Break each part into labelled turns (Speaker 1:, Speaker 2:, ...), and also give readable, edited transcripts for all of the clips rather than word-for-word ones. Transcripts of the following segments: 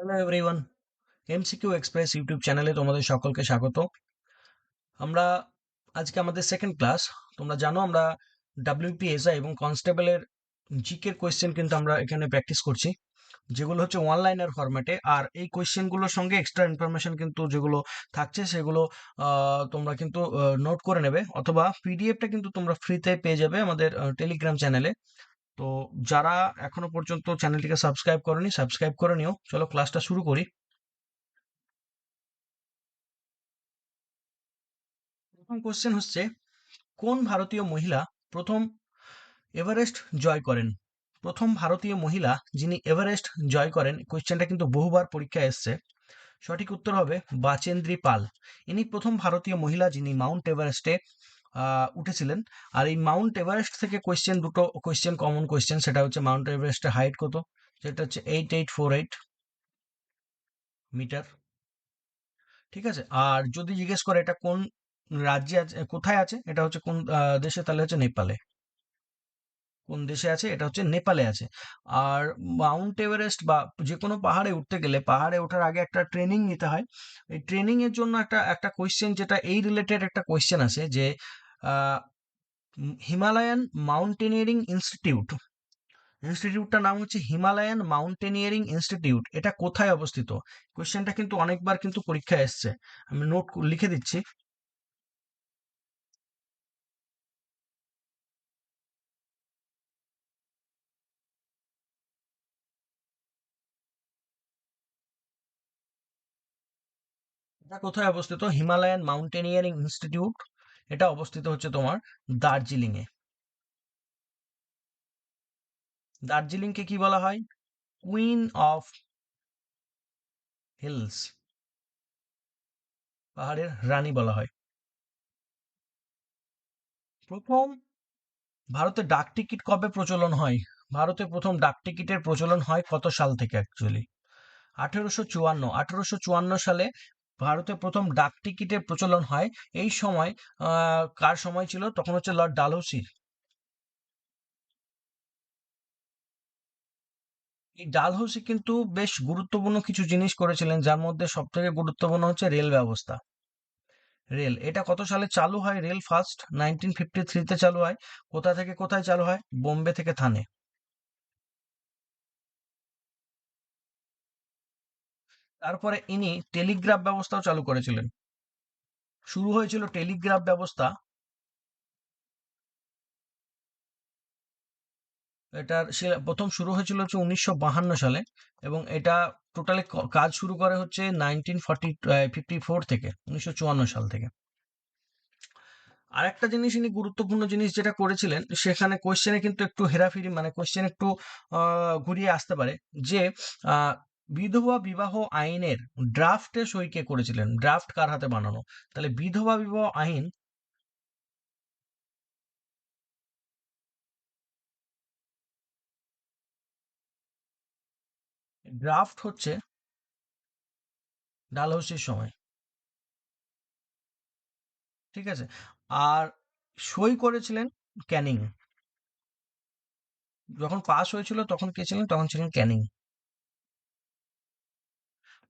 Speaker 1: Hello everyone, MCQ express YouTube চ্যানেলে তোমাদের সকলকে স্বাগত। আমরা আজকে আমাদের সেকেন্ড ক্লাস। তোমরা জানো আমরা ডাব্লিউপিএসআই এবং কনস্টেবলের জিকের কোয়েশ্চেন কিন্তু আমরা এখানে প্র্যাকটিস করছি, যেগুলো হচ্ছে ওয়ান লাইনার ফরম্যাটে। আর এই কোয়েশ্চেনগুলোর সঙ্গে এক্সট্রা ইনফরমেশন কিন্তু যেগুলো থাকছে সেগুলো তোমরা কিন্তু নোট করে নেবে, অথবা পিডিএফটা কিন্তু তোমরা ফ্রিতে পেয়ে যাবে আমাদের টেলিগ্রাম চ্যানেলে। তো যারা এখনো পর্যন্ত চ্যানেলটিকে সাবস্ক্রাইব করনি, সাবস্ক্রাইব করে নিও। চলো ক্লাসটা শুরু করি। প্রথম কোশ্চেন হচ্ছে, কোন ভারতীয় মহিলা প্রথম এভারেস্ট জয় করেন? প্রথম ভারতীয় মহিলা যিনি এভারেস্ট জয় করেন, কোশ্চেনটা কিন্তু বহুবার পরীক্ষায় এসছে। সঠিক উত্তর হবে বাচেন্দ্রী পাল। ইনি প্রথম ভারতীয় মহিলা যিনি মাউন্ট এভারেস্টে উঠেছিলেন। আর এই মাউন্ট এভারেস্ট থেকে দুটো কোশ্চেন কমন কোশ্চেন, সেটা হচ্ছে মাউন্ট এভারেস্টের হাইট কত, সেটা হচ্ছে 8848 মিটার। ঠিক আছে, আর যদি জিজ্ঞেস করে এটা কোন রাজ্যে আছে, কোথায় আছে, এটা হচ্ছে কোন দেশে, তাহলে হচ্ছে নেপালে। কোন দেশে আছে, এটা হচ্ছে নেপালে আছে। আর মাউন্ট এভারেস্ট বা যে কোনো পাহাড়ে উঠতে গেলে পাহাড়ে ওঠার আগে একটা ট্রেনিং নিতে হয়। এই ট্রেনিং এর জন্য একটা একটা কোয়েশ্চেন, যেটা এই রিলেটেড একটা কোয়েশ্চেন আছে যে হিমালয়ান মাউন্টেনিয়ারিং ইনস্টিটিউট, ইনস্টিটিউটটার নাম হচ্ছে হিমালয়ান মাউন্টেনিয়ারিং ইনস্টিটিউট, এটা কোথায় অবস্থিত? কোয়েশ্চেনটা কিন্তু অনেকবার কিন্তু পরীক্ষায় এসছে। আমি নোট লিখে দিচ্ছি। এটা কোথায় অবস্থিত? হিমালয়ান মাউন্টেনিয়ারিং ইনস্টিটিউট, এটা অবস্থিত হচ্ছে তোমার দার্জিলিং এ। দার্জিলিংকে কি বলা হয়? কুইন অফ হিলস, পাহাড়ের রানী বলা হয়। প্রথম ভারতে ডাক টিকিট কবে প্রচলন হয়? ভারতে প্রথম ডাক টিকিটের প্রচলন হয় কত সাল থেকে অ্যাকচুয়ালি? 1854। 1854 সালে ভারতে প্রথম ডাক টিকিটের প্রচলন হয়। এই সময় কার সময় ছিল? তখন হচ্ছে লর্ড ডালহৌসির। এই ডালহৌসি কিন্তু বেশ গুরুত্বপূর্ণ কিছু জিনিস করেছিলেন, যার মধ্যে সব থেকে গুরুত্বপূর্ণ হচ্ছে রেল ব্যবস্থা। রেল, এটা কত সালে চালু হয়? রেল ফার্স্ট 1953-তে চালু হয়। কোথা থেকে কোথায় চালু হয়? বোম্বে থেকে থানে। তারপরে ইনি টেলিগ্রাফ ব্যবস্থাও চালু করেছিলেন। শুরু হয়েছিল টেলিগ্রাফ ব্যবস্থা, প্রথম শুরু হয়েছিল হচ্ছে 1952 সালে, এবং এটা টোটালি কাজ শুরু করে হচ্ছে 1954 থেকে, 1954 সাল থেকে। আর একটা জিনিস ইনি গুরুত্বপূর্ণ জিনিস যেটা করেছিলেন, সেখানে কোশ্চেনে কিন্তু একটু হেরাফেরি, মানে কোশ্চেন একটু ঘুরিয়ে আসতে পারে, যে আহ, বিধবা বিবাহ আইনের ড্রাফটে সই কে করেছিলেন? ড্রাফট কার হাতে বানানো? তাহলে বিধবা বিবাহ আইন ড্রাফট হচ্ছে ডালহৌসির সময়। ঠিক আছে, আর সই করেছিলেন ক্যানিং। যখন পাস হয়েছিল তখন কে ছিলেন? তখন ছিলেন ক্যানিং।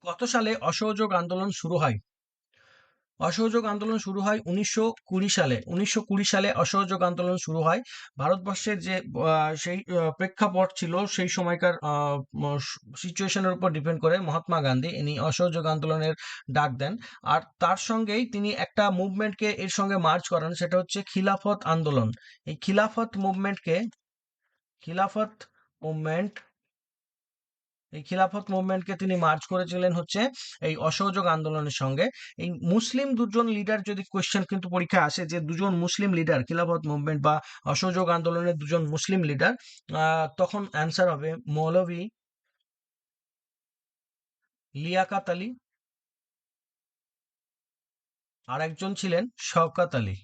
Speaker 1: কত সালে অসহযোগ আন্দোলন শুরু হয়? অসহযোগ আন্দোলন শুরু হয় 1920 সালে। 1920 সালে অসহযোগ আন্দোলন শুরু হয়। ভারতবর্ষের যে সেই প্রেক্ষাপট ছিল সেই সময়কার সিচুয়েশনের উপর ডিপেন্ড করে মহাত্মা গান্ধী ইনি অসহযোগ আন্দোলনের ডাক দেন। আর তার সঙ্গেই তিনি একটা মুভমেন্টকে এর সঙ্গে মার্চ করান, সেটা হচ্ছে খিলাফত আন্দোলন। এই খিলাফত মুভমেন্ট এই খিলাফত মুভমেন্টকে তিনি মার্চ করেছিলেন হচ্ছে এই অসহযোগ আন্দোলনের সঙ্গে। এই মুসলিম দুজন লিডার, যদি কোয়েশ্চেন কিন্তু পরীক্ষায় আসে যে দুজন মুসলিম লিডার খিলাফত মুভমেন্ট বা অসহযোগ আন্দোলনের দুজন মুসলিম লিডার, তখন অ্যান্সার হবে মৌলভী লিয়াকাত আলী, আর একজন ছিলেন শওকাত আলী।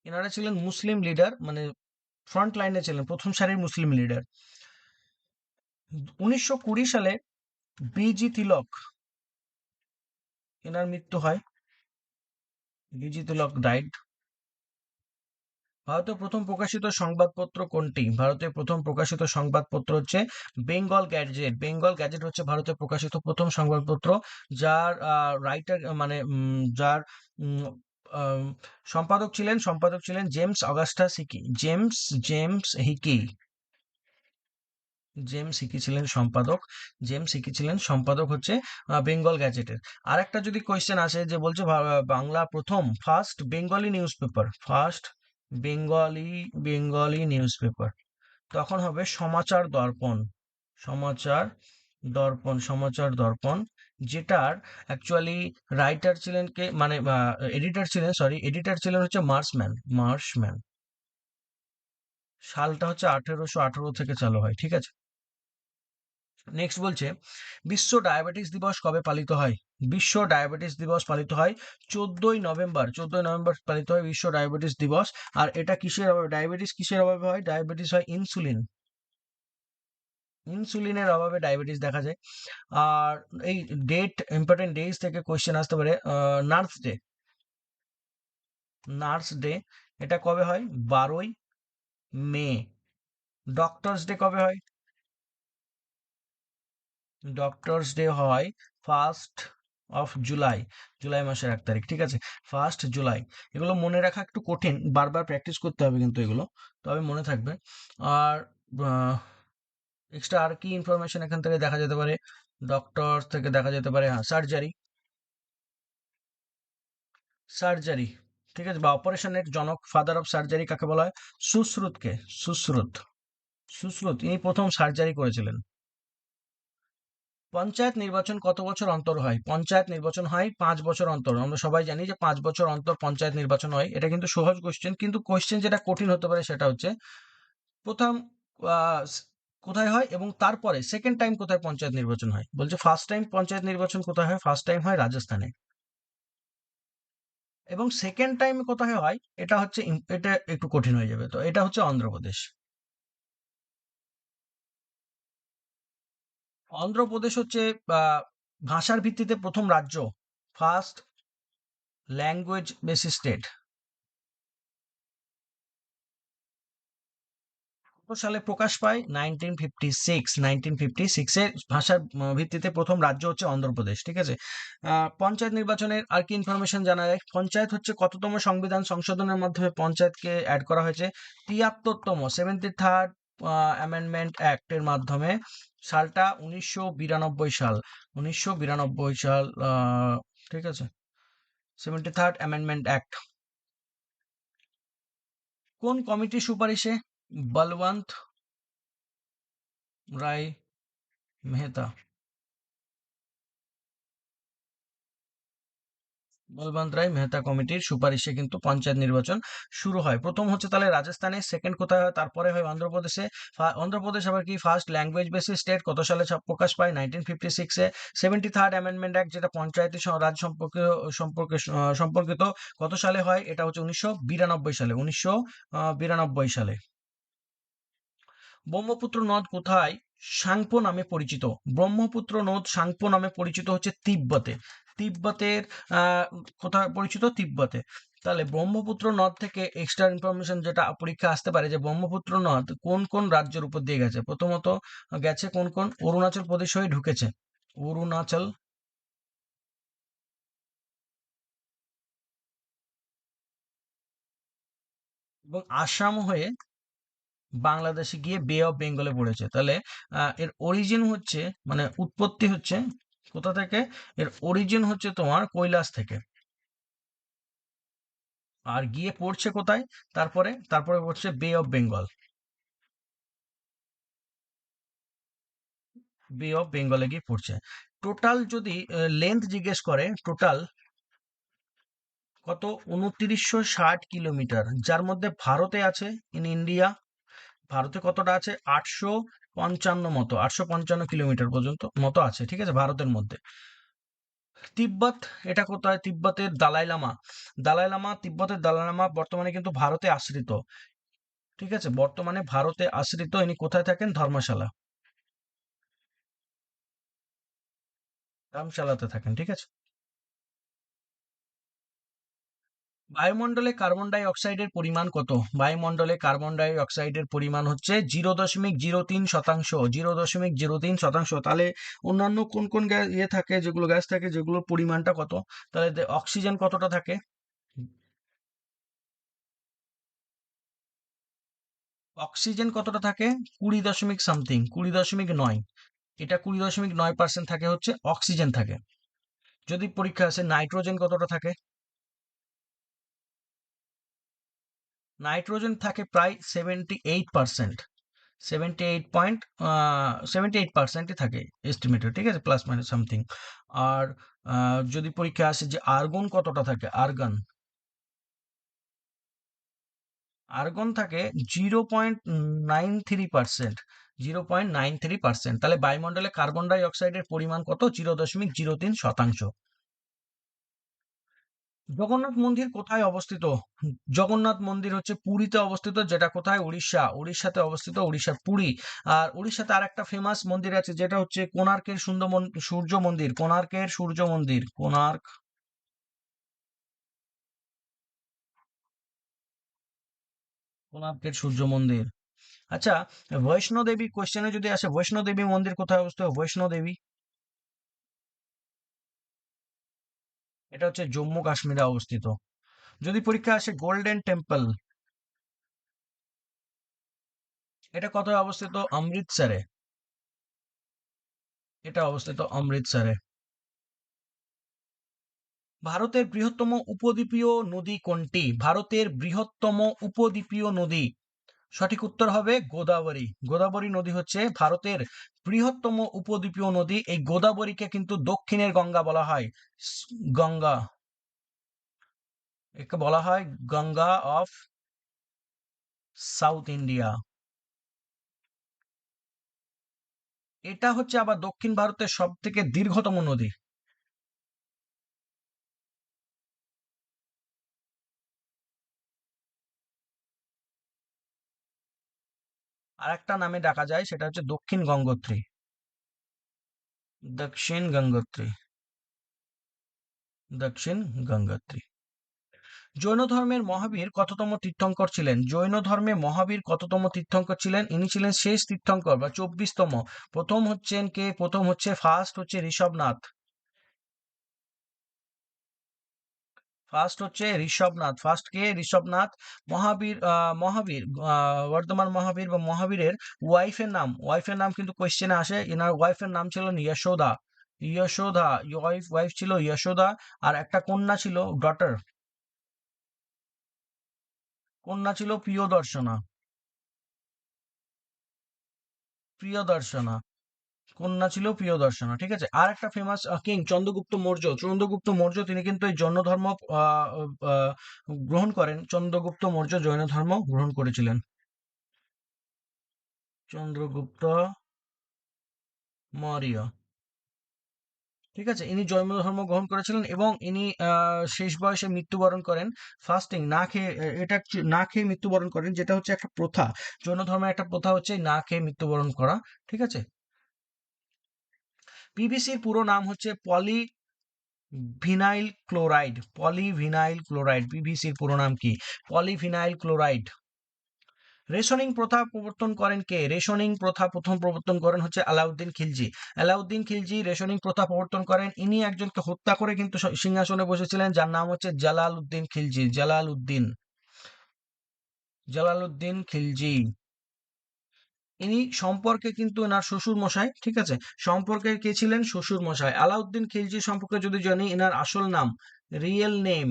Speaker 1: এনারা ছিলেন মুসলিম লিডার, মানে ফ্রন্ট লাইনে ছিলেন, প্রথম সারির মুসলিম লিডার। 1920 সালে বিজি তিলক, এনার মৃত্যু হয়। বিজি তিলক ডাইড। ভারতের প্রথম প্রকাশিত সংবাদপত্র কোনটি? ভারতের প্রথম প্রকাশিত সংবাদপত্র হচ্ছে বেঙ্গল গ্যাজেট। বেঙ্গল গ্যাজেট হচ্ছে ভারতে প্রকাশিত প্রথম সংবাদপত্র, যার রাইটার মানে যার উম, আম, সম্পাদক ছিলেন James Augustus Hicky. James Hicky. James Hicky ছিলেন সম্পাদক হচ্ছে বেঙ্গল গ্যাজেটের। আর একটা যদি কোয়েশ্চেন আসে যে বলছে বাংলা প্রথম ফার্স্ট বেঙ্গলি নিউজ পেপার, তখন হবে সমাচার দর্পণ, যেটার অ্যাকচুয়ালি রাইটার ছিলেন কে, মানে এডিটর ছিলেন হচ্ছে মার্শম্যান। সালটা হচ্ছে 1818 থেকে চালু হয়, ঠিক আছে। নেক্সট বলছে, বিশ্ব ডায়াবেটিস দিবস কবে পালিত হয়? বিশ্ব ডায়াবেটিস দিবস পালিত হয় 14ই নভেম্বর পালিত হয় বিশ্ব ডায়াবেটিস দিবস। আর এটা কিসের অভাবে হয়? ডায়াবেটিস হয় ইনসুলিনের অভাবে ডায়াবেটিস দেখা যায়। আর এই ইম্পর্টেন্ট ডেজ থেকে কোয়েশ্চেন আসতে পারে। নার্স ডে এটা কবে হয়? 12ই মে। ডক্টরস ডে কবে হয়? ডক্টরস ডে হয় 1 জুলাই, জুলাই মাসের 1 তারিখ, ঠিক আছে। 1 জুলাই। এগুলো মনে রাখা একটু কঠিন, বারবার প্র্যাকটিস করতে হবে কিন্তু এগুলো, তবে মনে থাকবে। আর এক্সট্রা আর কি ইনফরমেশন এখান থেকে দেখা যেতে পারে? ডক্টর থেকে দেখা যেতে পারে, হ্যাঁ, সার্জারি, ঠিক আছে, বা অপারেশনের জনক, ফাদার অফ সার্জারি কাকে বলা হয়? সুশ্রুতকে। সুশ্রুত সুশ্রুত ইনি প্রথম সার্জারি করেছিলেন। পঞ্চায়েত নির্বাচন কত বছর অন্তর হয়? পঞ্চায়েত নির্বাচন হয় 5 বছর অন্তর। আমরা সবাই জানি যে 5 বছর অন্তর পঞ্চায়েত নির্বাচন হয়। এটা কিন্তু সহজ কোশ্চেন, কিন্তু কোশ্চেন যেটা কঠিন হতে পারে সেটা হচ্ছে প্রথম আহ, স- কোথায় হয়, এবং তারপরে সেকেন্ড টাইম কোথায় পঞ্চায়েত নির্বাচন হয়। বলছে ফার্স্ট টাইম পঞ্চায়েত নির্বাচন কোথায় হয়? ফার্স্ট টাইম হয় রাজস্থানে। এবং সেকেন্ড টাইম কোথায় হয়, এটা একটু কঠিন হয়ে যাবে, তো এটা হচ্ছে অন্ধ্রপ্রদেশ। অন্ধ্রপ্রদেশ হচ্ছে আহ, ভাষার ভিত্তিতে প্রথম রাজ্য, ফার্স্ট ল্যাঙ্গুয়েজ বেসিস স্টেট। কত সালে প্রকাশ পায়? 1956। ভাষার ভিত্তিতে প্রথম রাজ্য হচ্ছে অন্ধ্রপ্রদেশ, ঠিক আছে। পঞ্চায়েত নির্বাচনের আর কি ইনফরমেশন জানা যায়? পঞ্চায়েত হচ্ছে কততম সংবিধান সংশোধনের মাধ্যমে পঞ্চায়েতকে অ্যাড করা হয়েছে? 73rd অ্যামেন্ডমেন্ট অ্যাক্ট এর মাধ্যমে। সালটা 1992 সাল। 1992 সাল, ঠিক আছে। 73rd amendment act. কোন কমিটির সুপারিশে বলবন্ত রায় মেহতা কমিটির সুপারিশে কিন্তু পঞ্চায়েত নির্বাচন শুরু হয়। প্রথম হচ্ছে তাহলে রাজস্থানে, সেকেন্ড কোথায় হয়, তারপরে হয় অন্ধ্রপ্রদেশে। অন্ধ্রপ্রদেশ আবার কি ফার্স্ট ল্যাঙ্গুয়েজ বেসিস স্টেট কত সালে প্রকাশ পায়? 1956-এ। 73rd অ্যামেন্ডমেন্ট অ্যাক্ট, যেটা পঞ্চায়েতি রাজ সম্পর্কিত, কত সালে হয়? এটা হচ্ছে 1992 সালে। 1992 সালে। ব্রহ্মপুত্র নদ কোথায় সাংপো নামে পরিচিত? ব্রহ্মপুত্র নদ সাংপো নামে পরিচিত হচ্ছে তিব্বতে। তিব্বতের আহ কোথায় পরিচিত? তিব্বতে। তাহলে ব্রহ্মপুত্র নদ থেকে এক্সট্রা ইনফরমেশন যেটা পরীক্ষা আসতে পারে, যে ব্রহ্মপুত্র নদ কোন কোন রাজ্যের উপর দিয়ে গেছে? প্রথমত গেছে কোন কোন? অরুণাচল প্রদেশ হয়ে ঢুকেছে। অরুণাচল, এবং আসাম হয়ে বাংলাদেশে গিয়ে বে অফ বেঙ্গলে পড়েছে। তাহলে এর অরিজিন হচ্ছে, মানে উৎপত্তি হচ্ছে কোথা থেকে? এর অরিজিন হচ্ছে তোমার কৈলাস থেকে। আর গিয়ে পড়ছে কোথায়? তারপরে পড়ছে বে অফ বেঙ্গল। বে অফ বেঙ্গলে গিয়ে পড়ছে। টোটাল যদি লেন্থ জিজ্ঞেস করে, টোটাল কত? 2960 কিলোমিটার, যার মধ্যে ভারতে আছে, ইন ইন্ডিয়া, ভারতে কতটা আছে? 855 কিলোমিটার পর্যন্ত মতো আছে, ঠিক আছে, ভারতের মধ্যে। তিব্বত, এটা কোথায়? তিব্বতের দালাই লামা বর্তমানে কিন্তু ভারতে আশ্রিত, ঠিক আছে, বর্তমানে ভারতে আশ্রিত। ইনি কোথায় থাকেন? ধর্মশালাতে থাকেন, ঠিক আছে। বায়ুমণ্ডলে কার্বন ডাই অক্সাইডের পরিমাণ কত? বায়ুমণ্ডলে কার্বন ডাই অক্সাইডের পরিমাণ হচ্ছে 0.03%। 0.03%। তাহলে অন্যান্য কোন কোন গ্যাস থাকে, যেগুলো গ্যাস থাকে, যেগুলোর পরিমাণটা কত? তাহলে অক্সিজেন কতটা থাকে? অক্সিজেন কতটা থাকে? 20 দশমিক সামথিং, 20.9। এটা 20.9% থাকে, হচ্ছে অক্সিজেন থাকে। যদি পরীক্ষা আসে নাইট্রোজেন কতটা থাকে? নাইট্রোজেন থাকে প্রায় 78%। 78.78%ই থাকে এস্টিমেটেড, ঠিক আছে, প্লাস মাইনাস সামথিং। আর যদি পরীক্ষা আসে যে আর্গন কতটা থাকে, আর্গন, আর্গন থাকে 0.93%। 0.93%। তাহলে বায়ুমণ্ডলে কার্বন ডাই অক্সাইডের পরিমাণ কত? 0.03%। জগন্নাথ মন্দির কোথায় অবস্থিত? জগন্নাথ মন্দির হচ্ছে পুরীতে অবস্থিত, যেটা কোথায়? উড়িষ্যা, উড়িষ্যাতে অবস্থিত, উড়িষ্যার পুরী। আর উড়িষ্যাতে আর একটা ফেমাস মন্দির আছে, যেটা হচ্ছে কোণার্কের সূর্য মন্দির, কোণার্কের সূর্য মন্দির, কোণার্ক, কোণার্কের সূর্য মন্দির। আচ্ছা, বৈষ্ণো দেবী কোশ্চেনে যদি আসে, বৈষ্ণো দেবী মন্দির কোথায় অবস্থিত? বৈষ্ণো দেবী, এটা হচ্ছে জম্মু কাশ্মীরে অবস্থিত। যদি পরীক্ষা আসে গোল্ডেন টেম্পল, এটা কোথায় অবস্থিত? অমৃতসরে, এটা অবস্থিত অমৃতসরে। ভারতের বৃহত্তম উপদ্বীপীয় নদী কোনটি? ভারতের বৃহত্তম উপদ্বীপীয় নদী, সঠিক উত্তর হবে গোদাবরী। গোদাবরী নদী হচ্ছে ভারতের বৃহত্তম উপদ্বীপীয় নদী। এই গোদাবরীকে কিন্তু দক্ষিণের গঙ্গা বলা হয়। গঙ্গা, একে বলা হয় গঙ্গা অফ সাউথ ইন্ডিয়া। এটা হচ্ছে আবার দক্ষিণ ভারতের সব থেকে দীর্ঘতম নদী। আর একটা নামে ডাকা যায়, সেটা হচ্ছে দক্ষিণ গঙ্গোত্রী। দক্ষিণ গঙ্গোত্রী, দক্ষিণ গঙ্গোত্রী। জৈন ধর্মের মহাবীর কততম তীর্থঙ্কর ছিলেন? জৈন ধর্মে মহাবীর কততম তীর্থঙ্কর ছিলেন? ইনি ছিলেন শেষ তীর্থঙ্কর বা 24তম। প্রথম হচ্ছেন কে? প্রথম হচ্ছে, ফার্স্ট হচ্ছে ঋষভনাথ। ফার্স্ট হচ্ছে ঋষভনাথ। ফার্স্ট কে? ঋষভনাথ। মহাবীর, মহাবীর, বর্ধমান মহাবীর বা মহাবীরের ওয়াইফের নাম কিন্তু কোয়েশ্চেনে আসে। এনার ওয়াইফের নাম ছিল যশোদা। যশোদা, ওয়াইফ ছিল যশোদা। আর একটা কন্যা ছিল, ডটার, কন্যা ছিল প্রিয়দর্শনা। প্রিয়দর্শনা, কন্যা ছিল প্রিয়দর্শনা, ঠিক আছে। আর একটা ফেমাস কিং চন্দ্রগুপ্ত মৌর্য। চন্দ্রগুপ্ত মৌর্য তিনি কিন্তু এই জৈন ধর্ম আহ, আহ, গ্রহণ করেন। চন্দ্রগুপ্ত মৌর্য জৈন ধর্ম গ্রহণ করেছিলেন। চন্দ্রগুপ্ত মৌর্য, ঠিক আছে, ইনি জৈন ধর্ম গ্রহণ করেছিলেন এবং ইনি শেষ বয়সে মৃত্যুবরণ করেন। ফাস্টিং, না খেয়ে, এটা না খেয়ে মৃত্যুবরণ করেন, যেটা হচ্ছে একটা প্রথা। জৈন ধর্মের একটা প্রথা হচ্ছে না খেয়ে মৃত্যুবরণ করা, ঠিক আছে। পিভিসির পুরো নাম হচ্ছে ভিনাইল ক্লোরাইড। পলিভিনাইল ক্লোরাইড, পিভিসির পুরো নাম কি? Polyvinyl chloride. রেশনিং প্রথা প্রবর্তন করেন কে? রেশনিং প্রথা প্রথম প্রবর্তন করেন হচ্ছে আলাউদ্দিন খিলজি। আলাউদ্দিন খিলজি রেশনিং প্রথা প্রবর্তন করেন। ইনি একজনকে হত্যা করে কিন্তু সিংহাসনে বসেছিলেন, যার নাম হচ্ছে জালাল উদ্দিন খিলজি। জালাল উদ্দিন খিলজি। ইনি সম্পর্কে কিন্তু এনার শ্বশুর মশাই, ঠিক আছে। সম্পর্কে কে ছিলেন? শ্বশুর মশাই। আলাউদ্দিন খিলজি সম্পর্কে যদি জানি, এনার আসল নাম, রিয়েল নেম,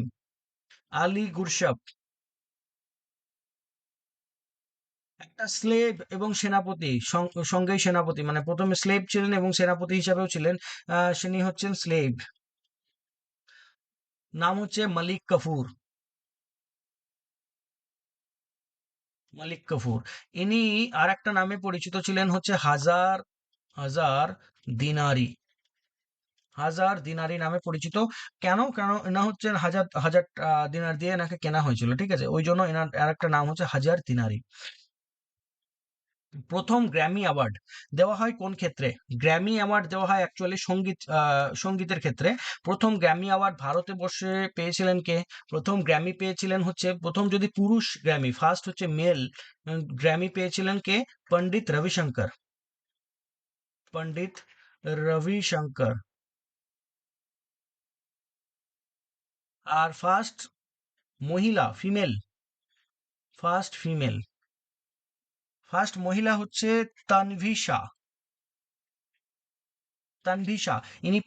Speaker 1: আলী গুরশাপ। একটা স্লেভ এবং সেনাপতি, সঙ্গেই সেনাপতি, মানে প্রথমে স্লেভ ছিলেন এবং সেনাপতি হিসাবেও ছিলেন। তিনি হচ্ছেন স্লেভ। নাম হচ্ছে মালিক কাফুর। মালিক কাফুর। ইনি আর একটা নামে পরিচিত ছিলেন, হচ্ছে হাজার হাজার দিনারি। হাজার দিনারি নামে পরিচিত। কেন? কেন এনা হচ্ছেন হাজার হাজার দিনার দিয়ে এনাকে কেনা হয়েছিল, ঠিক আছে, ওই জন্য এনার আর একটা নাম হচ্ছে হাজার দিনারি। প্রথম গ্র্যামি অ্যাওয়ার্ড দেওয়া হয় কোন ক্ষেত্রে? গ্র্যামি অ্যাওয়ার্ড দেওয়া হয় অ্যাকচুয়ালি সঙ্গীতের ক্ষেত্রে। প্রথম গ্র্যামি অ্যাওয়ার্ড ভারতবর্ষে পেয়েছিলেন কে? প্রথম গ্র্যামি পেয়েছিলেন হচ্ছে, প্রথম যদি পুরুষ গ্র্যামি, ফার্স্ট হচ্ছে মেল গ্র্যামি পেয়েছিলেন কে? পণ্ডিত রবিশঙ্কর। পণ্ডিত রবিশঙ্কর। আর ফার্স্ট মহিলা, ফিমেল, ফার্স্ট ফিমেল, ফার্স্ট মহিলা হচ্ছে তানভি শাহ। তানভি শাহ, ইনি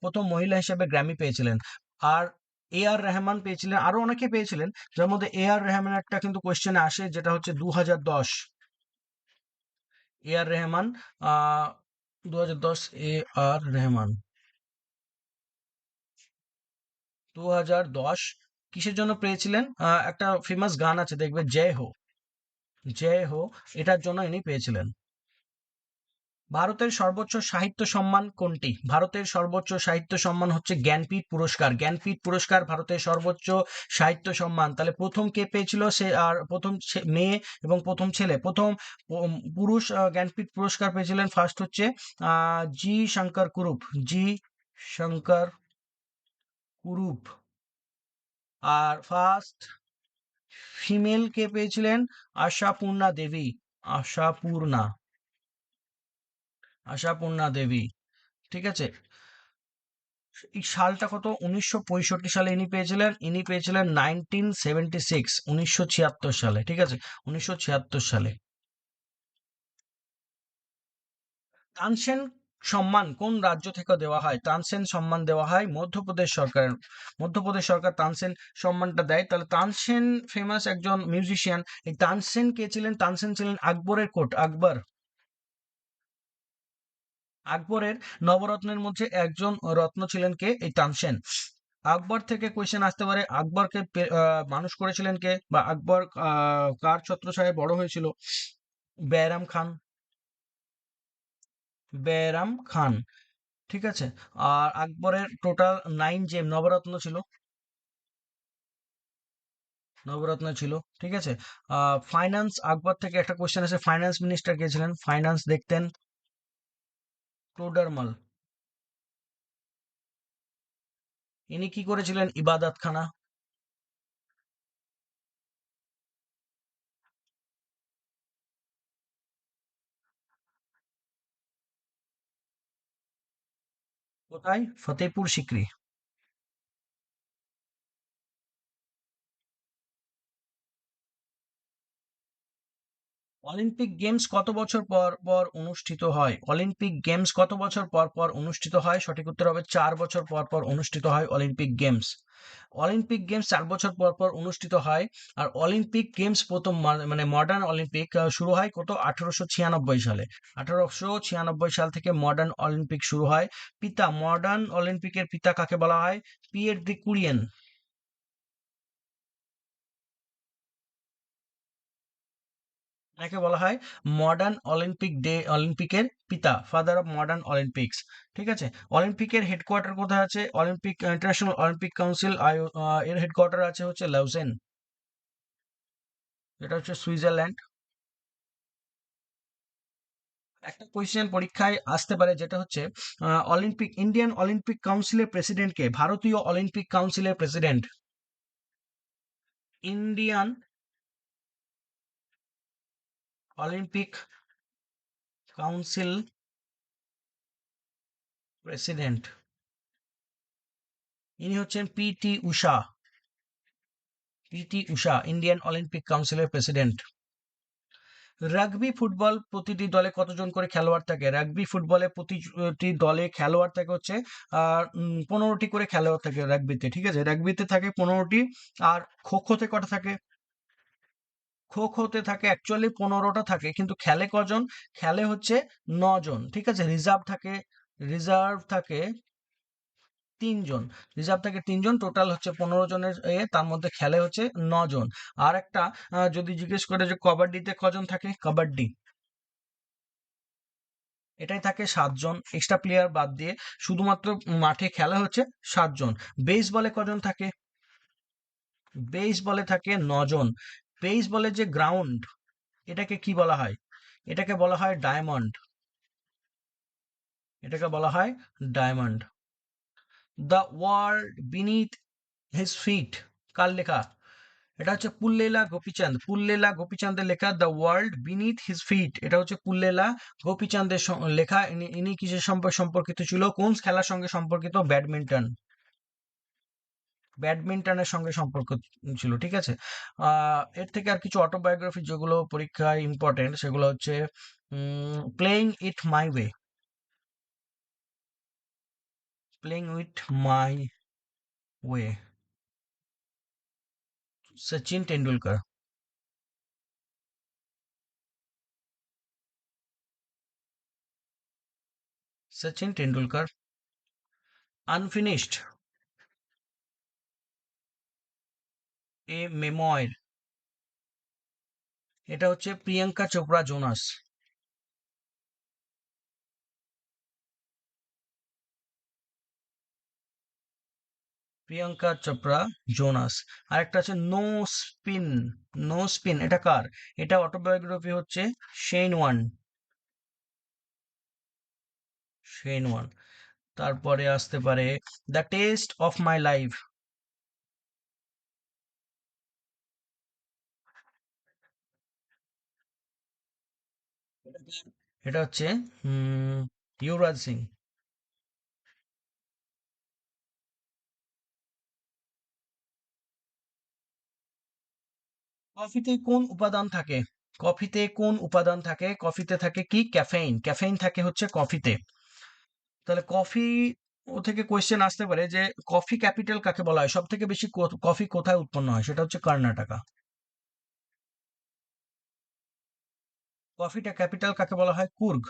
Speaker 1: প্রথম মহিলা হিসেবে গ্র্যামি পেয়েছিলেন। আর এ আর রহমান পেয়েছিলেন, আরো অনেকে পেয়েছিলেন, যার মধ্যে এ আর রহমান একটা কিন্তু কোয়েশ্চেন আসে, যেটা হচ্ছে 2010। এ আর রহমান, আহ 2010, এ আর রহমান 2010 কিসের জন্য পেয়েছিলেন? একটা ফেমাস গান আছে দেখবে, জয় হো, জয় হো, এটার জন্য ইনি পেয়েছিলেন। ভারতের সর্বোচ্চ সাহিত্য সম্মান কোনটি? ভারতের সর্বোচ্চ সাহিত্য সম্মান হচ্ছে জ্ঞানপীঠ পুরস্কার। জ্ঞানপীঠ পুরস্কার ভারতের সর্বোচ্চ সাহিত্য সম্মান। তাহলে প্রথম কে পেয়েছিল? সে আর প্রথম মেয়ে এবং প্রথম ছেলে, প্রথম পুরুষ জ্ঞানপীঠ পুরস্কার পেয়েছিলেন ফার্স্ট হচ্ছে জি শঙ্কর কুরুপ, জি শঙ্কর কুরুপ। আর ফার্স্ট ফিমেল কে পেয়েছিলেন? আশাপূর্ণা দেবী, আশাপূর্ণা, আশাপূর্ণা দেবী। ঠিক আছে, এই সালটা কত? 1965 সালে ইনি পেয়েছিলেন 1976, 1976 সালে। ঠিক আছে, 1976 সালে। তানসেন সম্মান কোন রাজ্য থেকে দেওয়া হয়? তানসেন সম্মান দেওয়া হয় মধ্যপ্রদেশ সরকারের। মধ্যপ্রদেশ সরকার তানসেন সম্মানটা দেয়। তাহলে তানসেন ফেমাস একজন মিউজিশিয়ান। এই তানসেন কে ছিলেন? তানসেন ছিলেন আকবরের কোট, আকবর। আকবরের নবরত্নের মধ্যে একজন রত্ন ছিলেন কে? এই তানসেন। আকবর থেকে কোয়েশ্চেন আসতে পারে, আকবরকে মানুষ করেছিলেন কে, বা আকবর কার ছত্রছায়ায় বড় হয়েছিল? বেয়রাম খান, বেয়রাম খান। ঠিক আছে। আর আকবরের টোটাল 9 নবরত্ন ছিল, নবরত্ন ছিল। ঠিক আছে। ফাইন্যান্স, আকবর থেকে একটা কোয়েশ্চেন আছে, ফাইন্যান্স মিনিস্টার কে ছিলেন? ফাইন্যান্স দেখতেন টোডারমাল। ইনি কি করেছিলেন? ইবাদত খানা। কোথায়? ফতেপুর সিক্রি। অলিম্পিক গেমস কত বছর পর পর অনুষ্ঠিত হয়? অলিম্পিক গেমস কত বছর পর পর অনুষ্ঠিত হয়? সঠিক উত্তর হবে 4 বছর পর পর অনুষ্ঠিত হয় অলিম্পিক গেমস। অলিম্পিক গেমস 4 বছর পর পর অনুষ্ঠিত হয়। আর অলিম্পিক গেমস প্রথম মানে মডার্ন অলিম্পিক শুরু হয় কত? 1896 সালে। 1896 সাল থেকে মডার্ন অলিম্পিক শুরু হয়। পিতা, মডার্ন অলিম্পিকের পিতা কাকে বলা হয়? পিয়ের দি কুরিয়েন। এনাকে বলা হয় মডার্ন অলিম্পিকের পিতা, ফাদার অফ মডার্ন অলিম্পিক্স। ঠিক আছে। অলিম্পিকের হেডকোয়ার্টার কোথায় আছে? ইন্টারন্যাশনাল অলিম্পিক কাউন্সিল এর হেডকোয়ার্টার আছে হচ্ছে লাউসেন, যেটা হচ্ছে সুইজারল্যান্ড। একটা কোয়েশ্চেন পরীক্ষায় আসতে পারে, যেটা হচ্ছে ইন্ডিয়ান অলিম্পিক কাউন্সিলের প্রেসিডেন্ট কে? ভারতীয় অলিম্পিক কাউন্সিলের president, Indian Olympic council president, ইনি হচ্ছেন পিটি উষা। পিটি উষা ইন্ডিয়ান অলিম্পিক কাউন্সিলের প্রেসিডেন্ট। রাগবি ফুটবল প্রতিটি দলে কতজন করে খেলোয়াড় থাকে? রাগবি ফুটবলে প্রতিটি দলে খেলোয়াড় থাকে হচ্ছে 15টি করে খেলোয়াড় থাকে রাগবিতে। ঠিক আছে, রাগবিতে থাকে 15টি। আর খো খোতে কটা থাকে? খো খোতে থাকে অ্যাকচুয়ালি 15টা থাকে, কিন্তু খেলে কজন? খেলে হচ্ছে 9 জন। ঠিক আছে, রিজার্ভ থাকে 3 জন। রিজার্ভ থাকে 3 জন, টোটাল হচ্ছে 15 জনের তার মধ্যে খেলে হচ্ছে 9 জন। আর একটা যদি জিজ্ঞেস করে যে কবাডিতে কজন থাকে? কাবাডি, এটাই থাকে 7 জন, এক্সট্রা প্লেয়ার বাদ দিয়ে। শুধুমাত্র মাঠে খেলা হচ্ছে 7 জন। বেস বলে কজন থাকে? বেস বলে থাকে 9 জন। বেস বলে যে গ্রাউন্ড, এটাকে কি বলা হয়? এটাকে বলা হয় ডায়মন্ড। এটাকে বলা হয় diamond. The world beneath his feet, কার লেখা? এটা হচ্ছে পুল্লেলা গোপীচাঁদ। পুল্লেলা গোপীচাঁদের লেখা the world beneath his feet. এটা হচ্ছে পুল্লেলা গোপীচাঁদের লেখা। ইনি কিসের সম্পর্কিত ছিল? কোন খেলার সঙ্গে সম্পর্কিত? ব্যাডমিন্টন। ব্যাডমিন্টনের সঙ্গে সম্পর্ক ছিল, ঠিক আছে। এর থেকে আর কিছু অটোবায়োগ্রাফি যেগুলো পরীক্ষায় ইম্পর্টেন্ট, সেগুলো হচ্ছে playing it my way. Playing with my way, Sachin Tendulkar. Sachin Tendulkar. Unfinished, এ মেমোয়ার। এটা হচ্ছে প্রিয়াঙ্কা চোপড়া জোনাস। প্রিয়াঙ্কা চোপড়া জোনাস। আর একটা আছে নো স্পিন। নো স্পিন, এটা কার? এটা অটোবায়োগ্রাফি হচ্ছে শেন ওয়ান। Shane one. তারপরে আসতে পারে the test of my life. এটা হচ্ছে ইউবরাজ সিং। কফিতে কোন উপাদান থাকে? কফিতে কোন উপাদান থাকে? কফিতে থাকে কি? ক্যাফেইন। ক্যাফেইন থাকে হচ্ছে কফিতে। তাহলে কফি ও থেকে কোয়েশ্চেন আসতে পারে যে কফি ক্যাপিটাল কাকে বলা হয়? সব থেকে বেশি কফি কোথায় উৎপন্ন হয়? সেটা হচ্ছে কর্ণাটকা। কফিটা ক্যাপিটাল কাকে বলা হয়? কুর্গ।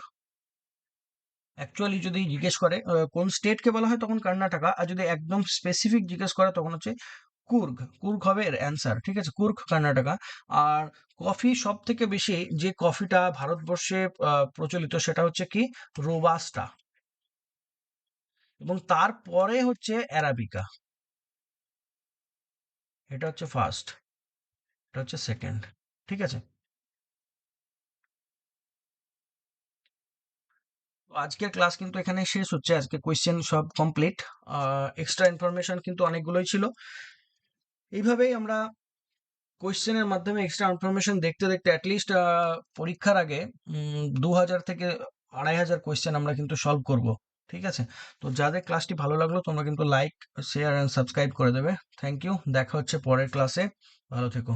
Speaker 1: অ্যাকচুয়ালি যদি জিজ্ঞেস করে কোন স্টেটকে বলা হয়, তখন কর্ণাটকা। আর যদি একদম স্পেসিফিক জিজ্ঞেস করে তখন হচ্ছে কুর্গ। কুর্গ হবে এর অ্যান্সার, ঠিক আছে, কুর্গ, কর্ণাটকা। আর কফি সব থেকে বেশি যে কফিটা ভারতবর্ষে প্রচলিত সেটা হচ্ছে কি? রোবাস্টা। এবং তারপরে হচ্ছে অ্যারাবিকা। এটা হচ্ছে ফার্স্ট, এটা হচ্ছে সেকেন্ড, ঠিক আছে। তো আজকের ক্লাস কিন্তু এখানে শেষ হচ্ছে। আজকে কোয়েশ্চেন সব কমপ্লিট। এক্সট্রা ইনফরমেশন কিন্তু অনেকগুলোই ছিল। এইভাবেই আমরা কোয়েশ্চেনের মাধ্যমে এক্সট্রা ইনফরমেশন দেখতে দেখতে অ্যাটলিস্ট পরীক্ষার আগে 2000 থেকে 2500 কোয়েশ্চেন আমরা কিন্তু সলভ করব, ঠিক আছে। তো যাদের ক্লাসটি ভালো লাগলো তোমরা কিন্তু লাইক, শেয়ার অ্যান্ড সাবস্ক্রাইব করে দেবে। থ্যাংক ইউ, দেখা হচ্ছে পরের ক্লাসে। ভালো থেকো।